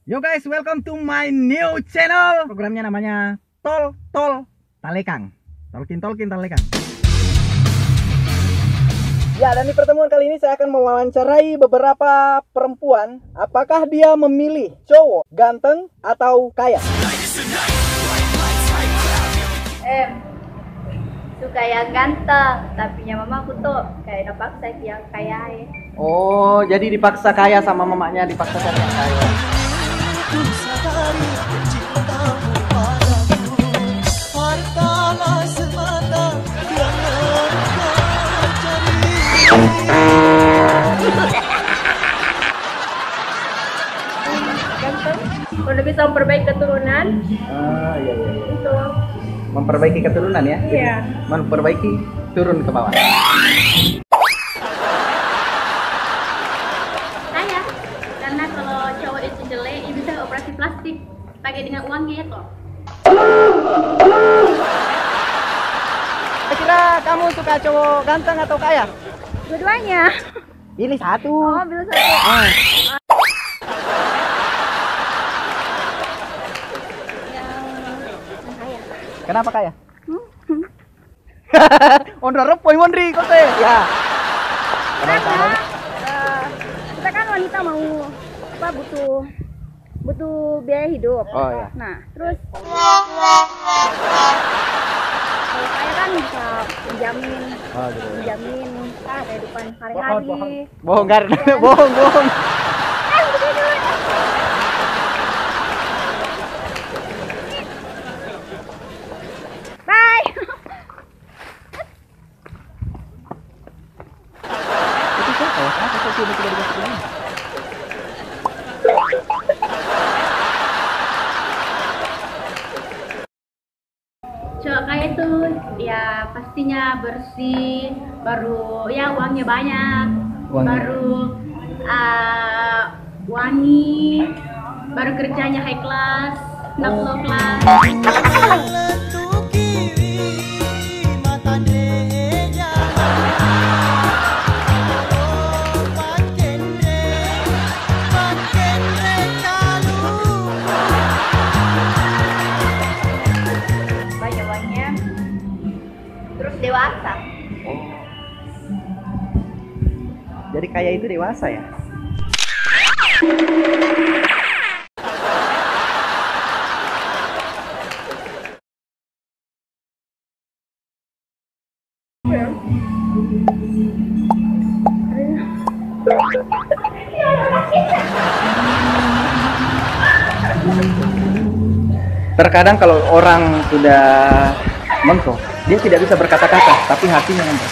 Yo guys, welcome to my new channel. Programnya namanya Tol Talekang. Tolkin Talekang. Ya, dan di pertemuan kali ini saya akan mewawancarai beberapa perempuan. Apakah dia memilih cowok ganteng atau kaya? Suka yang ganteng, tapi mama aku tuh kayak dipaksa yang kaya. Oh, jadi dipaksa kaya sama mamanya, dipaksa cari yang kaya. Ganteng, kalau bisa memperbaiki keturunan. Iya. Itu. Memperbaiki keturunan ya? Iya. Memperbaiki turun ke bawah. Kaya, karena kalau cowok itu jelek, itu bisa operasi plastik pakai dengan uangnya ya toh. Kira kamu suka cowok ganteng atau kaya? Dua-duanya. Pilih satu. Oh, bilang satu. Ah. Yang kaya. Kenapa kaya? Ondra repoi mondri kote. Ya. Karena kita kan wanita mau apa butuh biaya hidup. Oh ya. Nah, terus kalau saya kan bisa menjamin Oh gitu. kehidupan hari-hari. Bohong kan? Bohong. Bye. Itu siapa ya? Kenapa saya tidak dikasih ini? Cowok kaya itu ya pastinya bersih, baru ya uangnya banyak, Uangnya. baru wangi, baru kerjanya high class, not low class. Banyak uangnya, terus dewasa. Jadi kaya itu dewasa ya? Terkadang kalau orang sudah mentok, dia tidak bisa berkata-kata, tapi hatinya mentok.